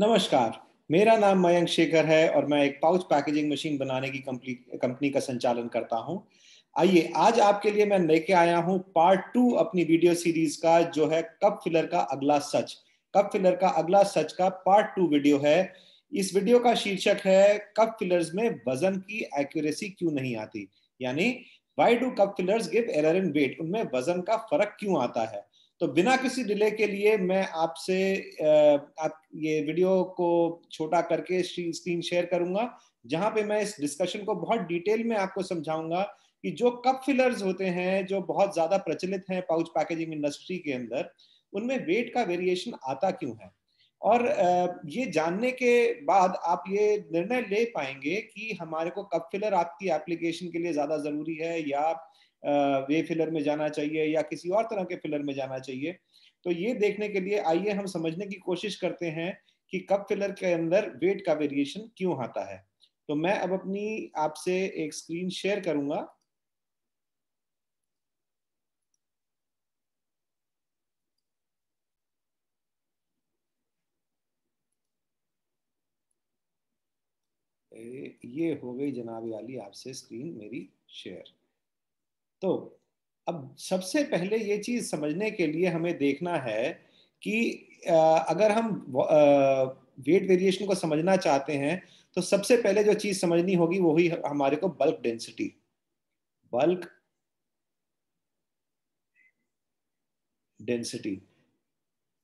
नमस्कार। मेरा नाम मयंक शेखर है और मैं एक पाउच पैकेजिंग मशीन बनाने की कंपनी का संचालन करता हूं। आइए, आज आपके लिए मैं लेके आया हूं पार्ट 2 अपनी वीडियो सीरीज का, जो है कप फिलर का अगला सच। कप फिलर का अगला सच का पार्ट 2 वीडियो है। इस वीडियो का शीर्षक है कप फिलर्स में वजन की एक्यूरेसी क्यों नहीं आती, यानी why do cup fillers give error in weight, उनमें वजन का फर्क क्यों आता है। तो बिना किसी डिले के लिए मैं आपसे आप ये वीडियो को छोटा करके स्क्रीन शेयर करूंगा, जहां पे मैं इस डिस्कशन को बहुत डिटेल में आपको समझाऊंगा कि जो कप फिलर्स होते हैं, जो बहुत ज्यादा प्रचलित हैं पाउच पैकेजिंग इंडस्ट्री के अंदर, उनमें वेट का वेरिएशन आता क्यों है। और ये जानने के बाद आप ये निर्णय ले पाएंगे कि हमारे को कप फिलर आपकी एप्लीकेशन के लिए ज्यादा जरूरी है, या वे फिलर में जाना चाहिए, या किसी और तरह के फिलर में जाना चाहिए। तो ये देखने के लिए आइए हम समझने की कोशिश करते हैं कि कप फिलर के अंदर वेट का वेरिएशन क्यों आता है। तो मैं अब अपनी आपसे एक स्क्रीन शेयर करूंगा। ये हो गई जनाब वाली आपसे स्क्रीन मेरी शेयर। तो अब सबसे पहले ये चीज समझने के लिए हमें देखना है कि अगर हम वेट वेरिएशन को समझना चाहते हैं, तो सबसे पहले जो चीज समझनी होगी वो ही हमारे को बल्क डेंसिटी। बल्क डेंसिटी,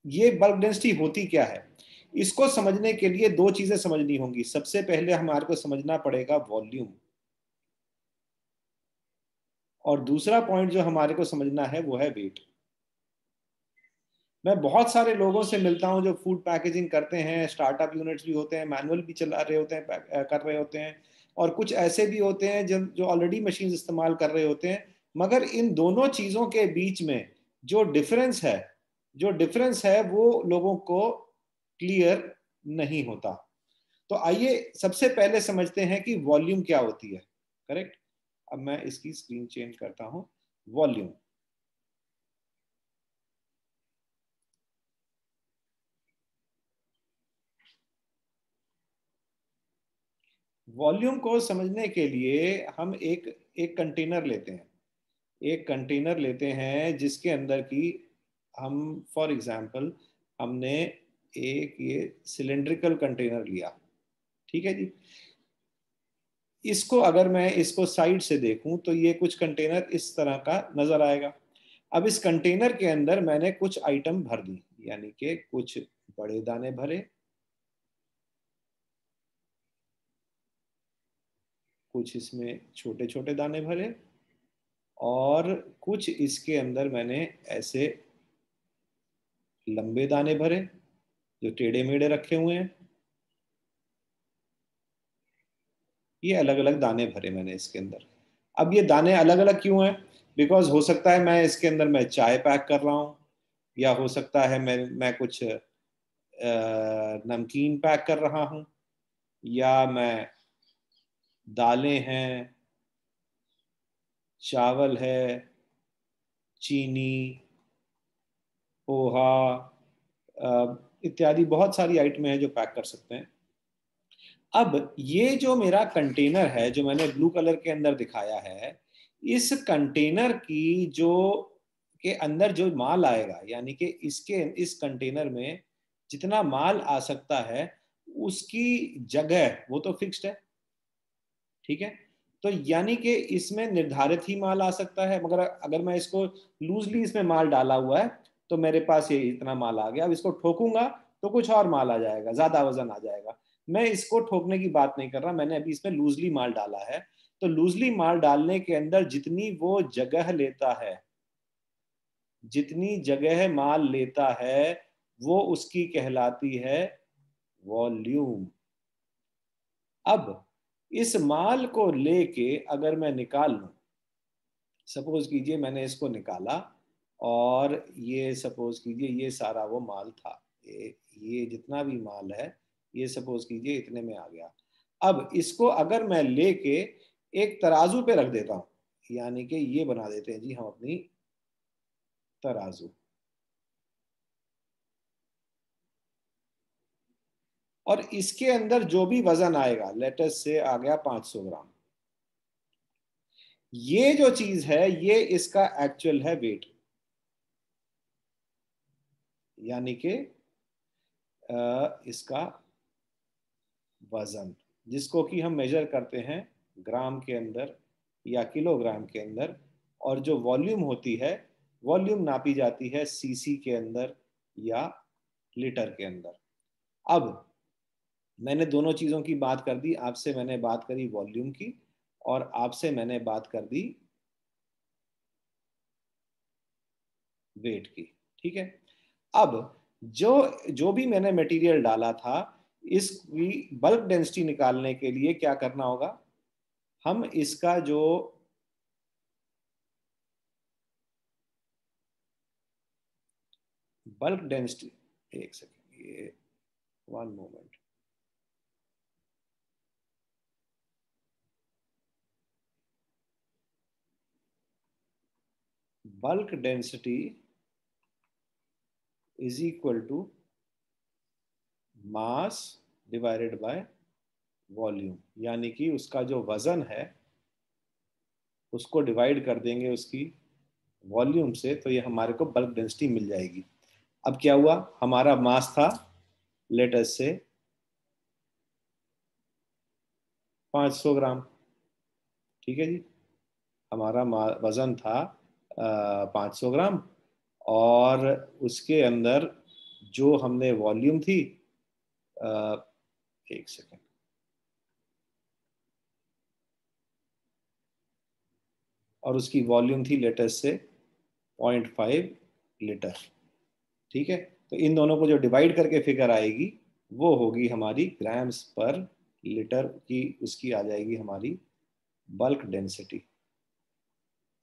ये बल्क डेंसिटी होती क्या है, इसको समझने के लिए दो चीजें समझनी होंगी। सबसे पहले हमारे को समझना पड़ेगा वॉल्यूम, और दूसरा पॉइंट जो हमारे को समझना है वो है वेट। मैं बहुत सारे लोगों से मिलता हूं जो फूड पैकेजिंग करते हैं, स्टार्टअप यूनिट्स भी होते हैं, मैनुअल भी चला रहे होते हैं, कर रहे होते हैं, और कुछ ऐसे भी होते हैं जो ऑलरेडी मशीन इस्तेमाल कर रहे होते हैं। मगर इन दोनों चीज़ों के बीच में जो डिफरेंस है, वो लोगों को क्लियर नहीं होता। तो आइए सबसे पहले समझते हैं कि वॉल्यूम क्या होती है। करेक्ट। अब मैं इसकी स्क्रीन चेंज करता हूं। वॉल्यूम, वॉल्यूम को समझने के लिए हम एक एक कंटेनर लेते हैं। एक कंटेनर लेते हैं जिसके अंदर की हम, फॉर एग्जांपल, हमने एक ये सिलेंड्रिकल कंटेनर लिया। ठीक है जी। इसको अगर मैं इसको साइड से देखूं तो ये कुछ कंटेनर इस तरह का नजर आएगा। अब इस कंटेनर के अंदर मैंने कुछ आइटम भर दी, यानी कि कुछ बड़े दाने भरे, कुछ इसमें छोटे छोटे दाने भरे, और कुछ इसके अंदर मैंने ऐसे लंबे दाने भरे जो टेढ़े मेढ़े रखे हुए हैं। ये अलग अलग दाने भरे मैंने इसके अंदर। अब ये दाने अलग अलग क्यों हैं? बिकॉज हो सकता है मैं इसके अंदर मैं चाय पैक कर रहा हूँ, या हो सकता है मैं कुछ नमकीन पैक कर रहा हूँ, या मैं दालें हैं, चावल है, चीनी, पोहा, इत्यादि बहुत सारी आइटमें हैं जो पैक कर सकते हैं। अब ये जो मेरा कंटेनर है जो मैंने ब्लू कलर के अंदर दिखाया है, इस कंटेनर की जो के अंदर जो माल आएगा, यानी कि इसके इस कंटेनर में जितना माल आ सकता है, उसकी जगह वो तो फिक्स्ड है। ठीक है। तो यानी कि इसमें निर्धारित ही माल आ सकता है, मगर अगर मैं इसको लूजली इसमें माल डाला हुआ है, तो मेरे पास ये इतना माल आ गया। अब इसको ठोकूंगा तो कुछ और माल आ जाएगा, ज्यादा वजन आ जाएगा। मैं इसको ठोकने की बात नहीं कर रहा, मैंने अभी इसमें लूजली माल डाला है। तो लूजली माल डालने के अंदर जितनी वो जगह लेता है, जितनी जगह माल लेता है, वो उसकी कहलाती है वॉल्यूम। अब इस माल को लेके अगर मैं निकाल लूं, सपोज कीजिए मैंने इसको निकाला, और ये सपोज कीजिए ये सारा वो माल था, ये जितना भी माल है, ये सपोज कीजिए इतने में आ गया। अब इसको अगर मैं लेके एक तराजू पे रख देता हूं, यानी कि ये बना देते हैं जी हम अपनी तराजू। और इसके अंदर जो भी वजन आएगा, लेटस से आ गया 500 ग्राम, ये जो चीज है ये इसका एक्चुअल है वेट, यानी कि इसका वजन, जिसको कि हम मेजर करते हैं ग्राम के अंदर या किलोग्राम के अंदर, और जो वॉल्यूम होती है, वॉल्यूम नापी जाती है सीसी के अंदर या लीटर के अंदर। अब मैंने दोनों चीजों की बात कर दी, आपसे मैंने बात करी वॉल्यूम की, और आपसे मैंने बात कर दी वेट की, ठीक है। अब जो जो भी मैंने मटेरियल डाला था, इसकी बल्क डेंसिटी निकालने के लिए क्या करना होगा, हम इसका जो बल्क डेंसिटी, एक सेकेंड, ये 1 moment, bulk density is equal to mass divided by volume, यानी कि उसका जो वजन है उसको डिवाइड कर देंगे उसकी वॉल्यूम से, तो ये हमारे को बल्क डेंसिटी मिल जाएगी। अब क्या हुआ, हमारा मास था लेटस से 500 ग्राम, ठीक है जी, हमारा वजन था 500 ग्राम, और उसके अंदर जो हमने वॉल्यूम थी, एक सेकेंड, और उसकी वॉल्यूम थी लेटेस्ट से 0.5 लीटर, ठीक है। तो इन दोनों को जो डिवाइड करके फिगर आएगी वो होगी हमारी ग्राम्स पर लीटर की, उसकी आ जाएगी हमारी बल्क डेंसिटी।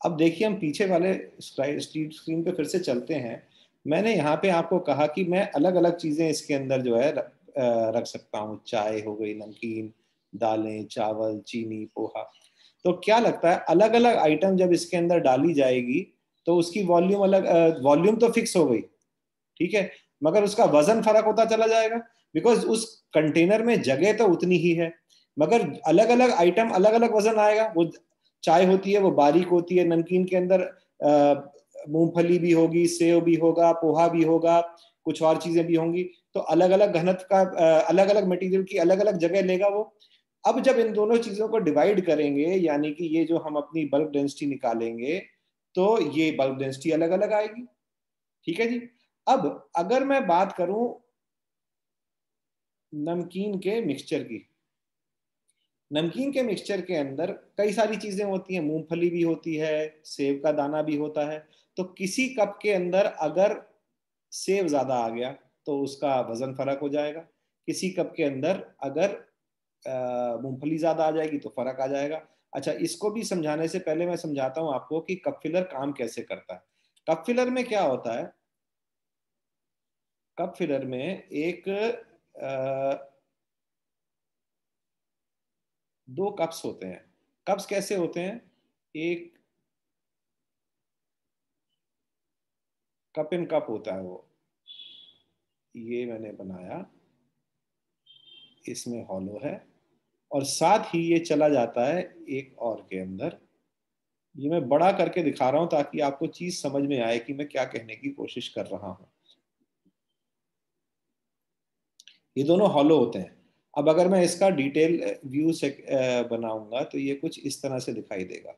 अब देखिए हम पीछे वाले स्क्रीन पे फिर से चलते हैं। मैंने यहाँ पे आपको कहा कि मैं अलग अलग चीजें इसके अंदर जो है रख सकता हूँ, चाय हो गई, नमकीन, दालें, चावल, चीनी, पोहा। तो क्या लगता है अलग अलग आइटम जब इसके अंदर डाली जाएगी तो उसकी वॉल्यूम अलग, वॉल्यूम तो फिक्स हो गई, ठीक है, मगर उसका वजन फर्क होता चला जाएगा, बिकॉज उस कंटेनर में जगह तो उतनी ही है, मगर अलग अलग आइटम अलग अलग वजन आएगा। वो चाय होती है वो बारीक होती है, नमकीन के अंदर मूंगफली भी होगी, सेव भी होगा, पोहा भी होगा, कुछ और चीजें भी होंगी, तो अलग अलग घनत्व का, अलग अलग मटेरियल की अलग अलग जगह लेगा वो। अब जब इन दोनों चीजों को डिवाइड करेंगे, यानी कि ये जो हम अपनी बल्क डेंसिटी निकालेंगे, तो ये बल्क डेंसिटी अलग अलग आएगी, ठीक है जी। अब अगर मैं बात करूं नमकीन के मिक्सचर की, नमकीन के मिक्सचर के अंदर कई सारी चीजें होती हैं, मूंगफली भी होती है, सेब का दाना भी होता है। तो किसी कप के अंदर अगर सेब ज्यादा आ गया तो उसका वजन फर्क हो जाएगा, किसी कप के अंदर अगर मूंगफली ज्यादा आ जाएगी तो फर्क आ जाएगा। अच्छा, इसको भी समझाने से पहले मैं समझाता हूं आपको कि कप फिलर काम कैसे करता है। कप फिलर में क्या होता है, कप फिलर में एक दो कप्स होते हैं। कप्स कैसे होते हैं, एक कप इन कप होता है वो, ये मैंने बनाया, इसमें हॉलो है, और साथ ही ये चला जाता है एक और के अंदर। ये मैं बड़ा करके दिखा रहा हूं ताकि आपको चीज समझ में आए कि मैं क्या कहने की कोशिश कर रहा हूं। ये दोनों हॉलो होते हैं। अब अगर मैं इसका डिटेल व्यू से बनाऊंगा तो ये कुछ इस तरह से दिखाई देगा।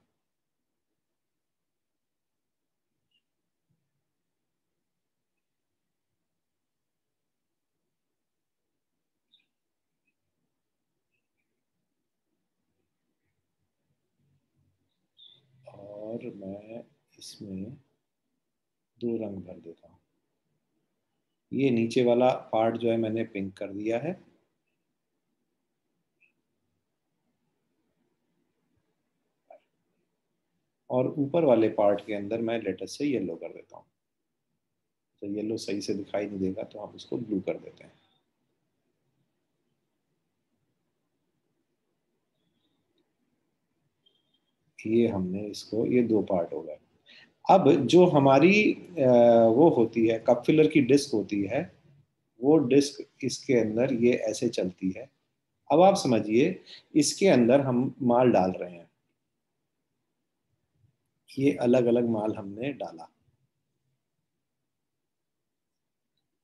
और मैं इसमें दो रंग भर देता हूँ। ये नीचे वाला पार्ट जो है मैंने पिंक कर दिया है, और ऊपर वाले पार्ट के अंदर मैं लेटेस्ट से येलो कर देता हूँ। तो येलो सही से दिखाई नहीं देगा तो हम इसको ब्लू कर देते हैं। ये हमने इसको, ये दो पार्ट हो गए। अब जो हमारी वो होती है कप फिलर की डिस्क होती है, वो डिस्क इसके अंदर ये ऐसे चलती है। अब आप समझिए, इसके अंदर हम माल डाल रहे हैं, ये अलग अलग माल हमने डाला।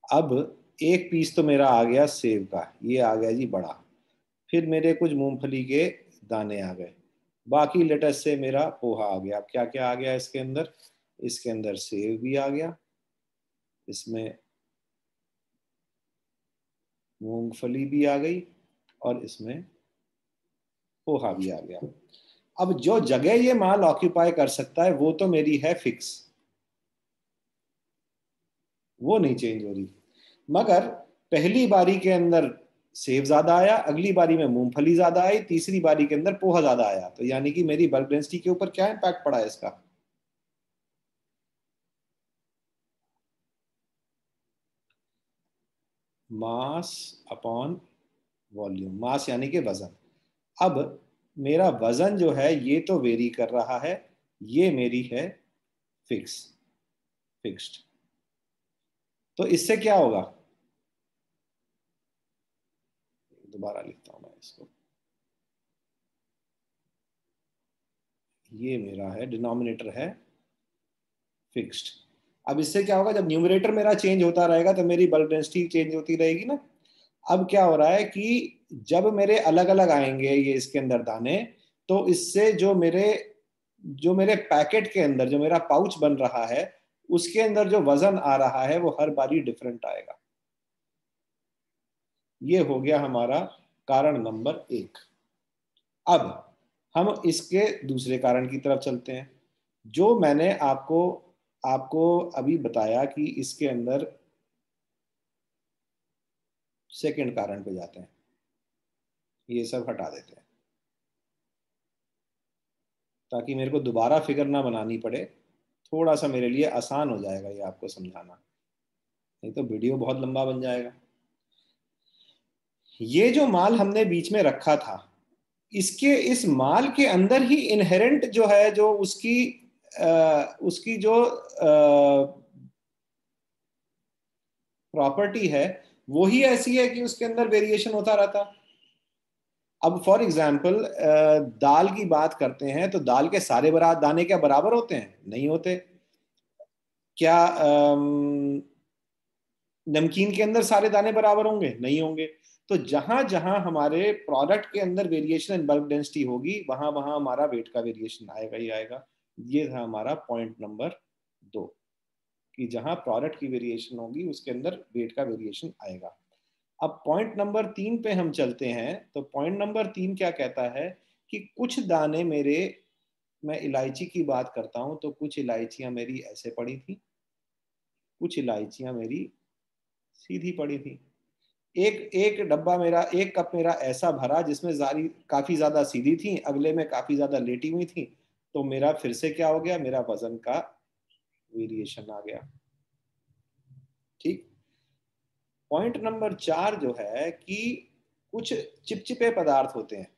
अब एक पीस तो मेरा आ गया सेब का, ये आ गया जी बड़ा। फिर मेरे कुछ मूंगफली के दाने आ गए। बाकी लेटस से मेरा पोहा आ गया। अब क्या क्या आ गया इसके अंदर? इसके अंदर सेब भी आ गया, इसमें मूंगफली भी आ गई, और इसमें पोहा भी आ गया। अब जो जगह ये माल ऑक्यूपाई कर सकता है वो तो मेरी है फिक्स, वो नहीं चेंज हो रही। मगर पहली बारी के अंदर सेब ज्यादा आया, अगली बारी में मूंगफली ज्यादा आई, तीसरी बारी के अंदर पोहा ज्यादा आया, तो यानी कि मेरी बल्क डेंसिटी के ऊपर क्या इम्पैक्ट पड़ा है इसका? Mass upon volume. मास यानी कि वजन। अब मेरा वजन जो है ये तो वेरी कर रहा है, ये मेरी है फिक्स, फिक्स्ड। तो इससे क्या होगा? दोबारा लिखता हूं मैं इसको। ये मेरा है, डिनोमिनेटर है फिक्स्ड। अब इससे क्या होगा? जब न्यूमरेटर मेरा चेंज होता रहेगा तो मेरी बल्क डेंसिटी चेंज होती रहेगी ना। अब क्या हो रहा है कि जब मेरे अलग अलग आएंगे ये इसके अंदर दाने, तो इससे जो मेरे पैकेट के अंदर जो मेरा पाउच बन रहा है उसके अंदर जो वजन आ रहा है वो हर बारी डिफरेंट आएगा। ये हो गया हमारा कारण नंबर 1। अब हम इसके दूसरे कारण की तरफ चलते हैं, जो मैंने आपको आपको अभी बताया कि इसके अंदर सेकंड कारण पे जाते हैं। ये सब हटा देते हैं ताकि मेरे को दोबारा फिगर ना बनानी पड़े, थोड़ा सा मेरे लिए आसान हो जाएगा ये आपको समझाना, नहीं तो वीडियो बहुत लंबा बन जाएगा। ये जो माल हमने बीच में रखा था, इसके इस माल के अंदर ही इनहेरेंट जो है, जो उसकी जो प्रॉपर्टी है वो ही ऐसी है कि उसके अंदर वेरिएशन होता रहता। अब फॉर एग्जाम्पल दाल की बात करते हैं तो दाल के सारे दाने क्या बराबर होते हैं? नहीं होते। क्या नमकीन के अंदर सारे दाने बराबर होंगे? नहीं होंगे। तो जहां जहां हमारे प्रोडक्ट के अंदर वेरिएशन इन बल्क डेंसिटी होगी वहां वहां हमारा वेट का वेरिएशन आएगा ही आएगा। ये था हमारा पॉइंट नंबर 2, कि जहां प्रोडक्ट की वेरिएशन होगी उसके अंदर वेट का वेरिएशन आएगा। अब पॉइंट नंबर 3 पे हम चलते हैं। तो पॉइंट नंबर 3 क्या कहता है कि कुछ दाने मेरे, मैं इलायची की बात करता हूं तो कुछ इलायचियां मेरी ऐसे पड़ी थी, कुछ इलायचियां मेरी सीधी पड़ी थी। एक एक डब्बा मेरा, एक कप मेरा ऐसा भरा जिसमें जारी काफी ज्यादा सीधी थी, अगले में काफी ज्यादा लेटी हुई थी। तो मेरा फिर से क्या हो गया? मेरा वजन का वेरिएशन आ गया। ठीक। पॉइंट नंबर 4 जो है कि कुछ चिपचिपे पदार्थ होते हैं।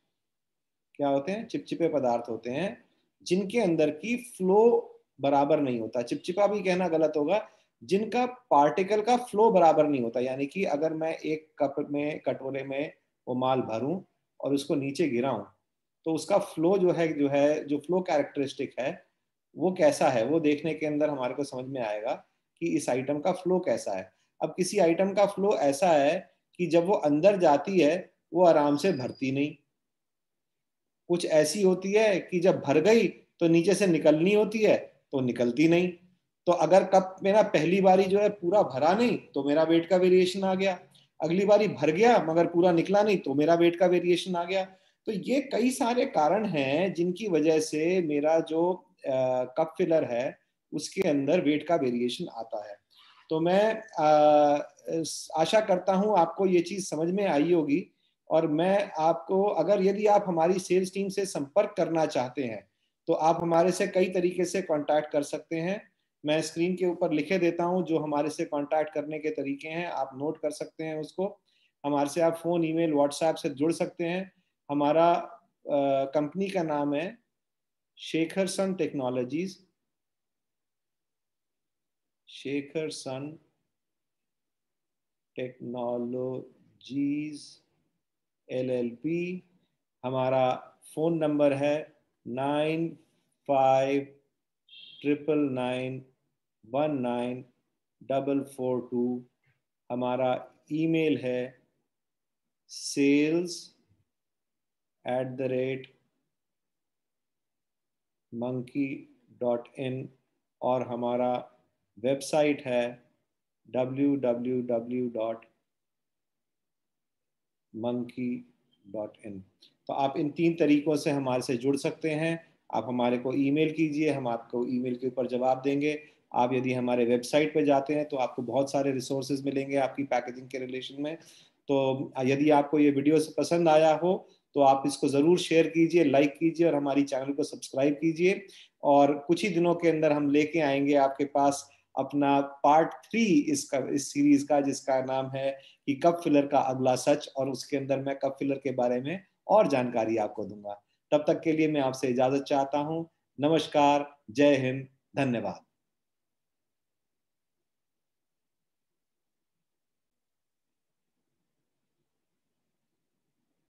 क्या होते हैं? चिपचिपे पदार्थ होते हैं जिनके अंदर की फ्लो बराबर नहीं होता। चिपचिपा भी कहना गलत होगा, जिनका पार्टिकल का फ्लो बराबर नहीं होता। यानी कि अगर मैं एक कप में, कटोरे में वो माल भरूं और उसको नीचे गिराऊं, तो उसका फ्लो जो फ्लो कैरेक्टरिस्टिक है वो कैसा है, वो देखने के अंदर हमारे को समझ में आएगा कि इस आइटम का फ्लो कैसा है। अब किसी आइटम का फ्लो ऐसा है कि जब वो अंदर जाती है वो आराम से भरती नहीं, कुछ ऐसी होती है कि जब भर गई तो नीचे से निकलनी होती है तो निकलती नहीं। तो अगर कप मेरा पहली बारी जो है पूरा भरा नहीं तो मेरा वेट का वेरिएशन आ गया, अगली बारी भर गया मगर पूरा निकला नहीं तो मेरा वेट का वेरिएशन आ गया। तो ये कई सारे कारण हैं जिनकी वजह से मेरा जो कप फिलर है उसके अंदर वेट का वेरिएशन आता है। तो मैं आशा करता हूं आपको ये चीज समझ में आई होगी। और मैं आपको, अगर यदि आप हमारी सेल्स टीम से संपर्क करना चाहते हैं तो आप हमारे से कई तरीके से कांटेक्ट कर सकते हैं। मैं स्क्रीन के ऊपर लिखे देता हूं जो हमारे से कांटेक्ट करने के तरीके हैं, आप नोट कर सकते हैं उसको। हमारे से आप फोन, ईमेल, व्हाट्सएप से जुड़ सकते हैं। हमारा कंपनी का नाम है Shekharson technologies. Shekharson technologies LLP। हमारा फ़ोन नंबर है 9599919442। हमारा ईमेल है sales@monkey.in और हमारा वेबसाइट है www.monkey.in। तो आप इन 3 तरीकों से हमारे से जुड़ सकते हैं। आप हमारे को ईमेल कीजिए, हम आपको ईमेल के ऊपर जवाब देंगे। आप यदि हमारे वेबसाइट पर जाते हैं तो आपको बहुत सारे रिसोर्सेज मिलेंगे आपकी पैकेजिंग के रिलेशन में। तो यदि आपको ये वीडियो पसंद आया हो तो आप इसको ज़रूर शेयर कीजिए, लाइक कीजिए और हमारी चैनल को सब्सक्राइब कीजिए। और कुछ ही दिनों के अंदर हम लेके आएंगे आपके पास अपना पार्ट 3 इस सीरीज का, जिसका नाम है कि कप फिलर का अगला सच, और उसके अंदर मैं कप फिलर के बारे में और जानकारी आपको दूंगा। तब तक के लिए मैं आपसे इजाजत चाहता हूं। नमस्कार, जय हिंद, धन्यवाद।